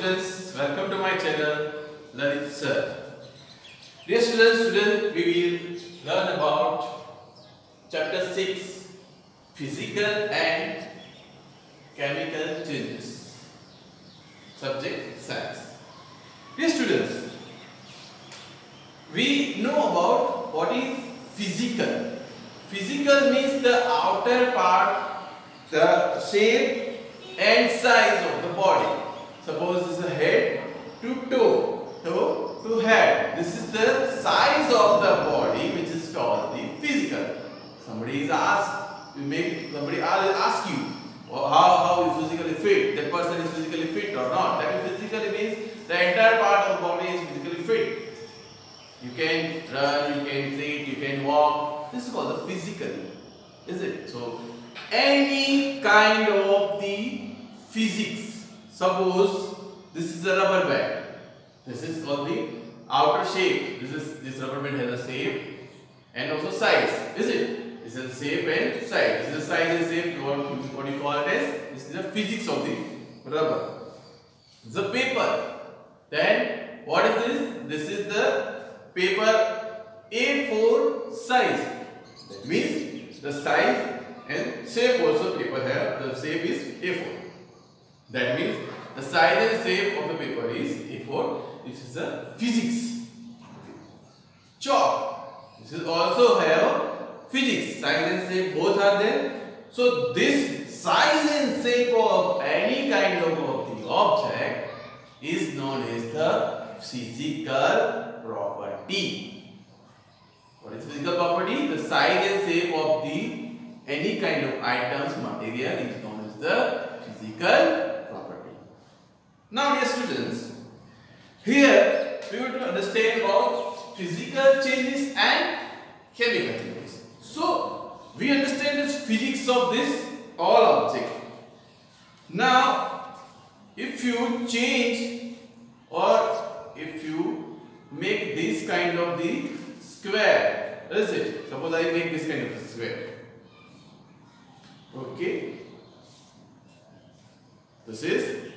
students, welcome to my channel, Lalit Sir. Dear students, today we will learn about chapter 6, Physical and Chemical Changes. Subject Science. Dear students, we know about what is physical. Physical means the outer part, the shape and size of the body. Suppose this is a head to toe, toe to head. This is the size of the body, which is called the physical. Somebody will ask you how you physically fit. That person is physically fit or not. That physically means the entire part of the body is physically fit. You can run, you can sit, you can walk. This is called the physical, is it? So any kind of the physics. Suppose this is a rubber band. This is called the outer shape. This rubber band has a shape and also size, is it? This is shape and size. This is size and shape. What you call it as? This is the physics of the rubber. The paper. Then what is this? This is the paper A4 size. That means the size and shape also paper have. The shape is A4. That means the size and shape of the paper is A4. This is the physics. Chalk. This is also have physics. Size and shape both are there. So this size and shape of any kind of the object is known as the physical property. What is physical property? The size and shape of the any kind of items, material is known as the physical. Now dear students, here we want to understand about physical changes and chemical changes. So we understand the physics of this all object. Now if you change or if you make this kind of the square, is it? Suppose I make this kind of a square. Okay. This is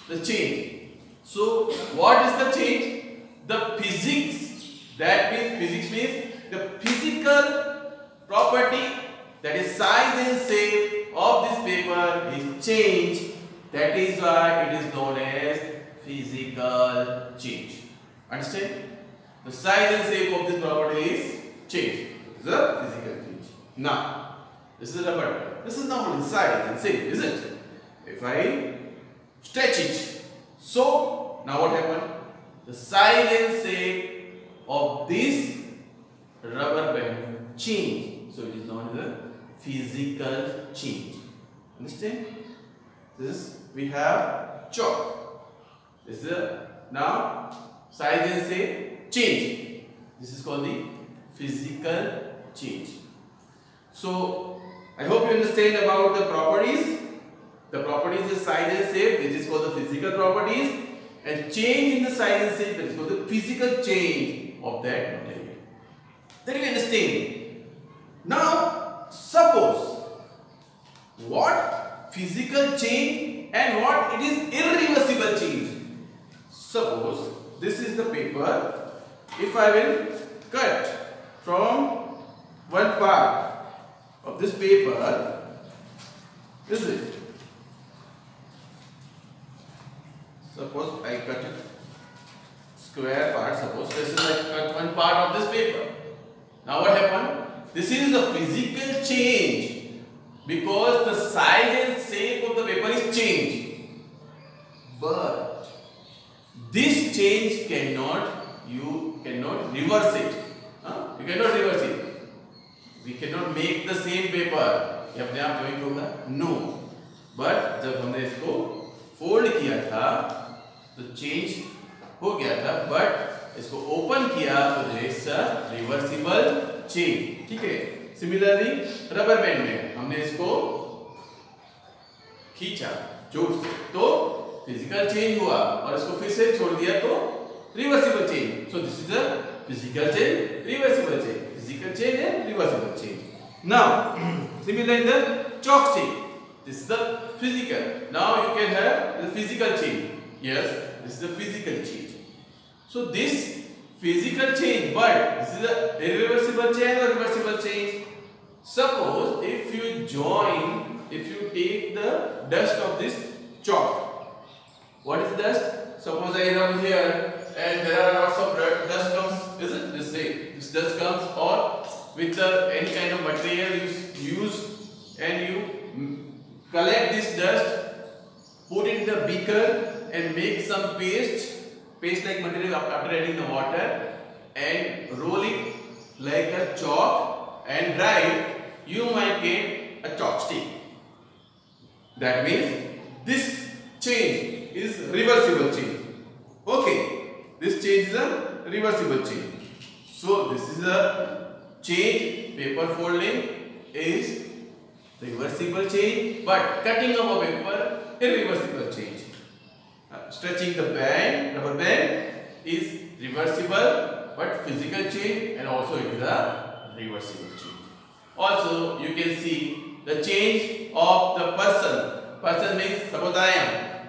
the change. So what is the change? The physics. That means physics means the physical property, that is size and shape of this paper is changed. That is why it is known as physical change. Understand? The size and shape of this property is changed. This is a physical change. Now this is a rubber band. This is normally size and shape, isn't it? If I stretch it. So now what happened? The size and shape of this rubber band changed. So it is known as a physical change. Understand? This we have chalk. This is now size and shape change. This is called the physical change. So I hope you understand about the properties. The properties is size and shape, which is called the physical properties, and change in the size and shape, that is called the physical change of that material. Then we understand. Now, suppose what physical change and what it is irreversible change. Suppose this is the paper. If I will cut from one part of this paper, is it? Suppose I cut a square part. Suppose this is I cut one part of this paper. Now what happened? This is a physical change because the size and shape of the paper is changed. But this change you cannot reverse it. You cannot reverse it. We cannot make the same paper. ये अपने आप joint होगा? No. But जब हमने इसको fold किया था तो चेंज हो गया था, बट इसको ओपन किया तो इट्स अ रिवर्सिबल चेंज. ठीक है. सिमिलरली रबर बैंड में हमने इसको खींचा जोर से तो फिजिकल चेंज हुआ और इसको फिर से छोड़ दिया तो reversible change. So this is a physical change, reversible change. Physical change and reversible change. Now similar in the chalk shape. This is the physical. Now you can have the physical change. Yes, this is a physical change. So this physical change, but this is a irreversible change or reversible change. Suppose if you take the dust of this chalk. What is dust? Suppose I rub here and there are lots of dust comes, is it? This dust comes, or with any kind of material you use and you collect this dust, put it in the beaker and make some paste like material after adding the water, and roll it like a chalk and dry it, you might get a chalk stick. That means this change is reversible change. Okay, this change is a reversible change. So this is a change. Paper folding is reversible change, but cutting of a paper, irreversible change. Stretching the band, rubber band, is reversible but physical change, and also it is a reversible change. Also you can see the change of the person. Person means, suppose I am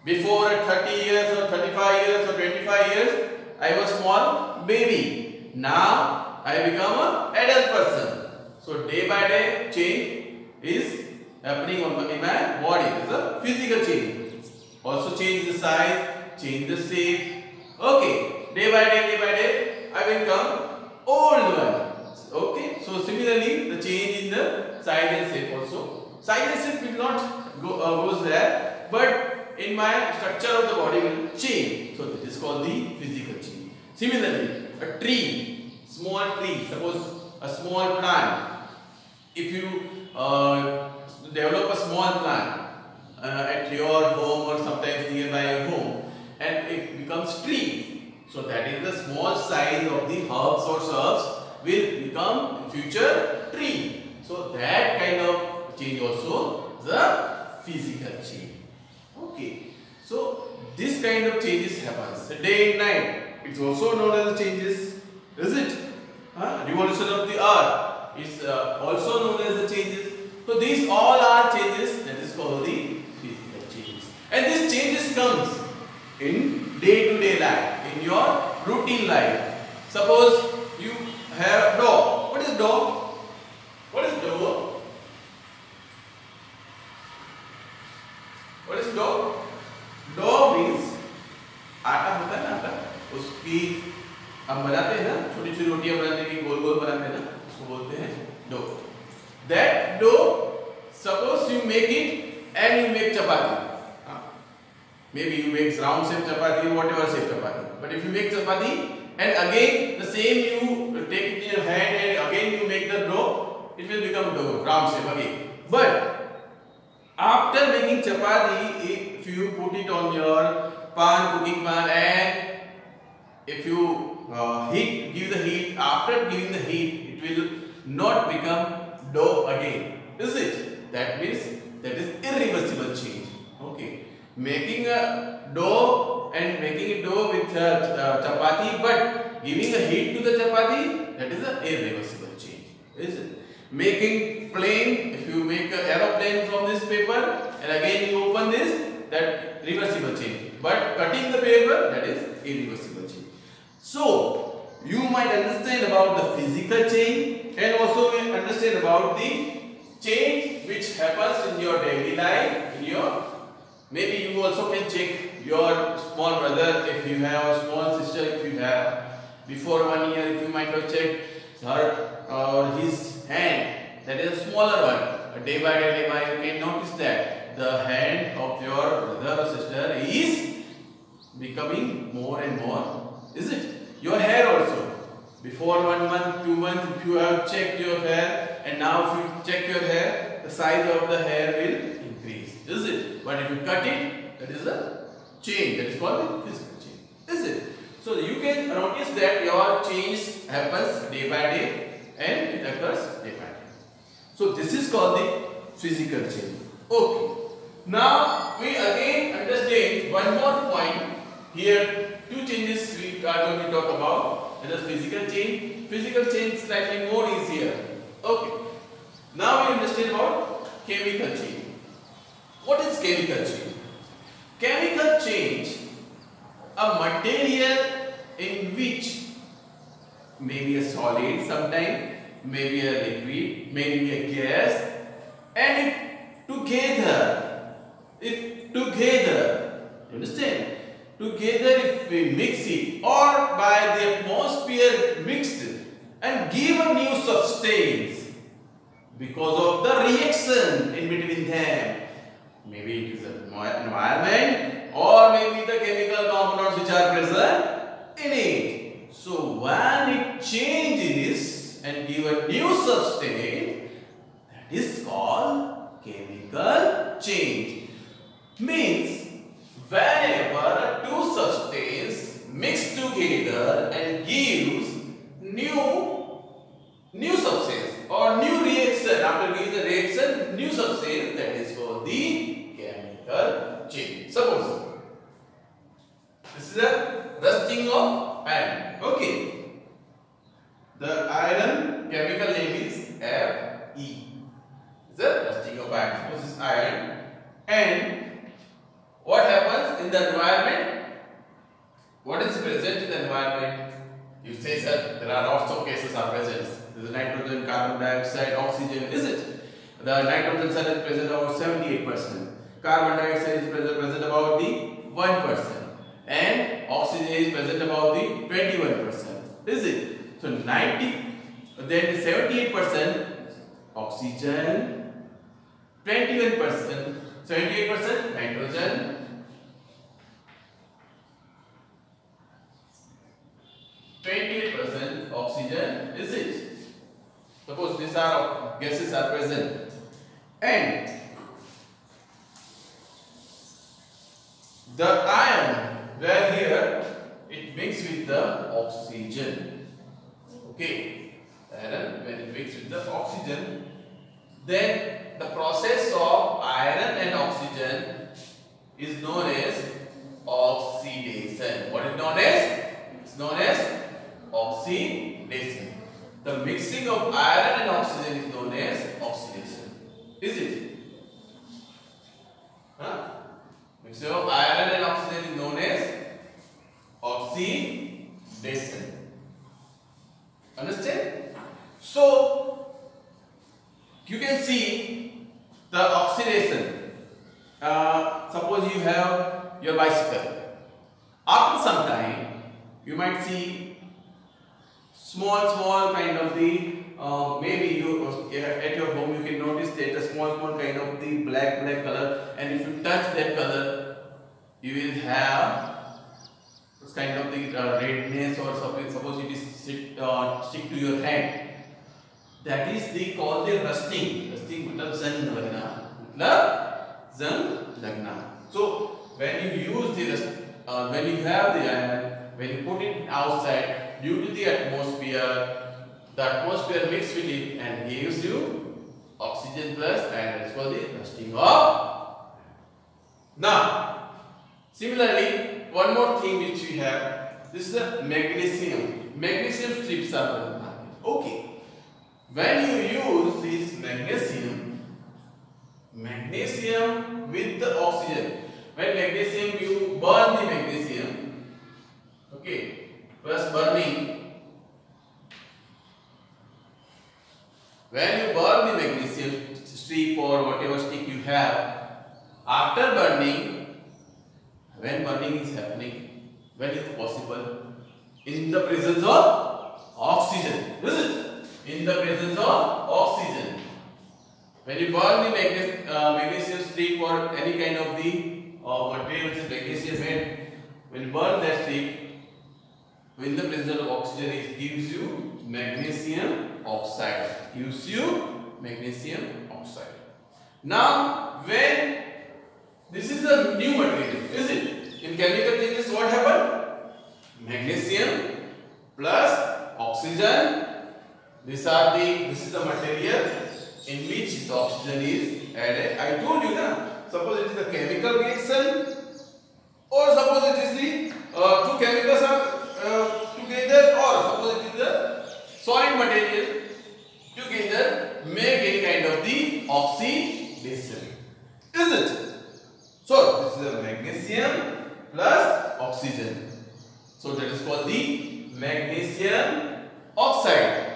before 30 years or 35 years or 25 years I was small baby. Now I become an adult person. So day by day change is happening in my body. It is a physical change. Also change the size, change the shape. Okay, day by day I will become old one. Okay, so similarly the change in the size and shape also. Size and shape will not goes there, but in my structure of the body will change. So this is called the physical change. Similarly, a tree, small tree, suppose a small plant. If you develop a small plant at your home or sometimes nearby your home, and it becomes tree, so that is the small size of the herbs or shrubs will become in future tree. So that kind of change also the physical change. Okay, so this kind of changes happens day and night. It's also known as the changes, is it? Revolution of the earth is also known as the changes. So these all are changes, that is called the physical changes. And these changes comes in day-to-day life, in your routine life. Suppose you have dog. What is dog? What is dog? What is dog? Dog means आटा होता है ना, आटा उसकी हम बनाते हैं ना, छोटी छोटी रोटियां बनाने की गोल गोल बनाते हैं ना, उसको बोलते हैं dough. That dough, suppose you make it and you make chapati. Maybe you make round shape chapati or whatever shape chapati. But if you make chapati and again the same you take it in your hand and again you make the dough, it will become dough, round shape again. But after making chapati, if you put it on your cooking pan, and if you give the heat, after giving the heat, it will not become dough again, is it? That means that is irreversible change. Okay, making a dough and making it dough with chapati, but giving a heat to the chapati, that is an irreversible change, is it? Making plane, if you make an aeroplane from this paper and again you open this, that reversible change. But cutting the paper, that is irreversible change. So you might understand about the physical change and also understand about the change which happens in your daily life. Maybe you also can check your small brother if you have, a small sister if you have. Before 1 year, if you might have checked her or his hand, that is a smaller one. Day by day, you can notice that the hand of your brother or sister is becoming more and more, is it? Your hair also. Before 1 month, 2 months, if you have checked your hair, and now if you check your hair, the size of the hair will increase, is it? But if you cut it, that is a change, that is called the physical change, is it? So you can notice that your change happens day by day and it occurs day by day. So this is called the physical change. Okay. Now we again understand one more point. Here two changes we are going to talk about. That is physical change. Physical change is slightly more easier. Okay. Now we understand about chemical change. What is chemical change? chemical change, a material in which maybe a solid sometime, maybe a liquid, maybe a gas, and if together, you understand? Together if we mix it or by the atmosphere mixed and give a new substance because of the reaction in between them. Maybe it is an environment or maybe the chemical compounds which are present in it. So when it changes and give a new substance, that is called chemical change. Means whenever two substances mix together and gives new substance or new reaction, after giving the reaction new substance, that is called the chemical change. Suppose this is a rusting of iron. Okay, the iron chemical name is Fe. It's a rusting of iron. Suppose this iron, and what happens in the environment? What is present in the environment? You say, sir, there are lots of gases are present. There is nitrogen, carbon dioxide, oxygen, is it? The nitrogen cell is present about 78%. Carbon dioxide is present about the 1%. And oxygen is present about the 21%. Is it? So 78% oxygen, 21%, 78% nitrogen, 28% oxygen, is it? Suppose these are gases are present, and the iron where here it mixes with the oxygen. Okay, iron when it mixes with the oxygen, then the process of iron and oxygen is known as oxidation. What is known as? It's known as oxidation. The mixing of iron and oxygen is known as oxidation. Is it? Huh? Mixing of iron and oxygen is known as oxidation. Understand? So you can see the oxidation. Suppose you have your bicycle. After some time, you might see small kind of the maybe you at your home you can notice that a small kind of the black color, and if you touch that color, you will have this kind of the redness, or suppose it is stick to your hand. That is called the rusting. Rusting means zang lagna. So when you use when you have the iron, when you put it outside, due to the atmosphere mixes with it and gives you oxygen plus, and that is called the rusting of. Now, similarly, one more thing which we have, this is the magnesium. Magnesium strips are present. Okay. When you use this magnesium with the oxygen, when magnesium, you burn the magnesium. Okay, first burning. When you burn the magnesium strip or whatever stick you have, after burning, when burning is happening, when is it possible? In the presence of oxygen, is it? In the presence of oxygen. When you burn the magnesium strip or any kind of the material which is magnesium made, when you burn that strip, in the presence of oxygen, it gives you magnesium oxide. Gives you magnesium oxide. Now, when this is a new material, is it? In chemical changes, what happened? Magnesium plus oxygen. This is the material in which the oxygen is added. I told you that. Suppose it is a chemical reaction, or suppose it is the two chemicals are together, or suppose it is a solid material together make any kind of the oxidation. Is it? So this is a magnesium oxygen. So that is called the magnesium oxide.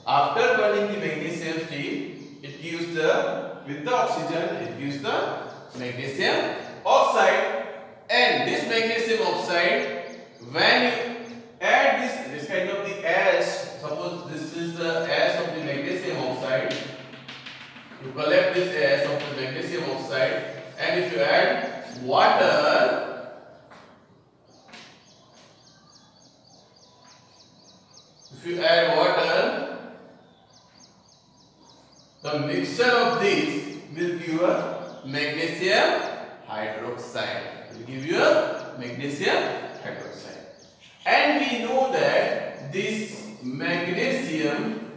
After burning the magnesium steel, it gives with the oxygen, it gives the magnesium oxide. And this magnesium oxide, when you add this kind of the ash, suppose this is the ash of the magnesium oxide, you collect this ash of the magnesium oxide, and if you add water, the mixture of these will give a magnesium hydroxide. Will give you a magnesium hydroxide. And we know that this magnesium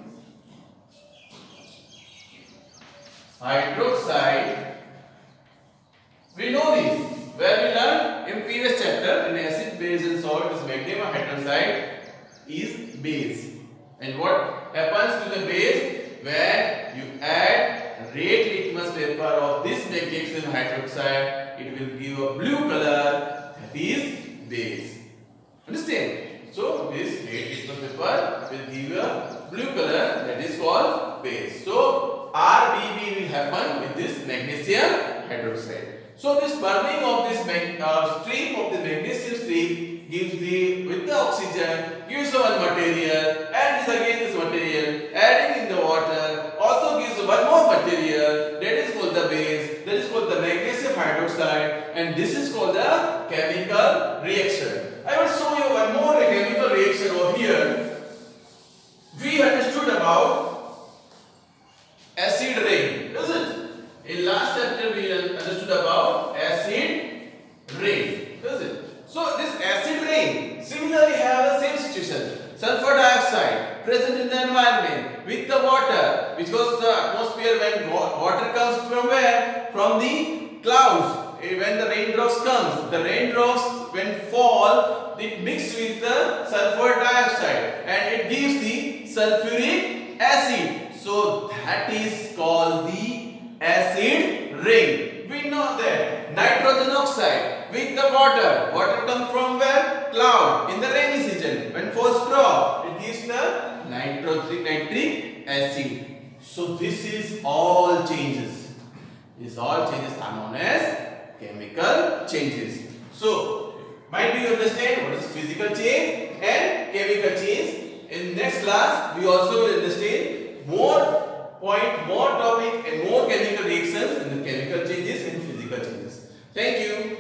hydroxide, we know this. Where we learned in previous chapter, in acid, base and salt, this magnesium hydroxide is base. And what happens to the base? When you add red litmus paper of this magnesium hydroxide, it will give a blue color, that is base. Understand? So this red litmus paper will give you a blue color, that is called base. So RBB will happen with this magnesium hydroxide. So this burning of this stream of the magnesium stream gives with the oxygen, gives one material, and this again this material, adding in the water, also gives one more material, that is called the base, that is called the magnesium hydroxide, and this is called the chemical reaction. I will show you one more chemical reaction over here. We understood about acid rain, is it? In last chapter we understood about acid rain, is it? So this acid rain similarly have the same situation. Sulfur dioxide present in the environment with the water, which goes the atmosphere when water comes from where? From the clouds. When the raindrops comes, the raindrops when fall, it mix with the sulfur dioxide and it gives the sulfuric acid. So that is called the acid rain. We know that nitrogen oxide with the water. Water comes from where? Cloud. In the rainy season, when falls drop, it gives the nitric acid. So this is all changes. These all changes are known as chemical changes. So might you understand what is physical change and chemical change? In next class, we also will understand more topic and more chemical reactions and the chemical changes and physical changes. Thank you.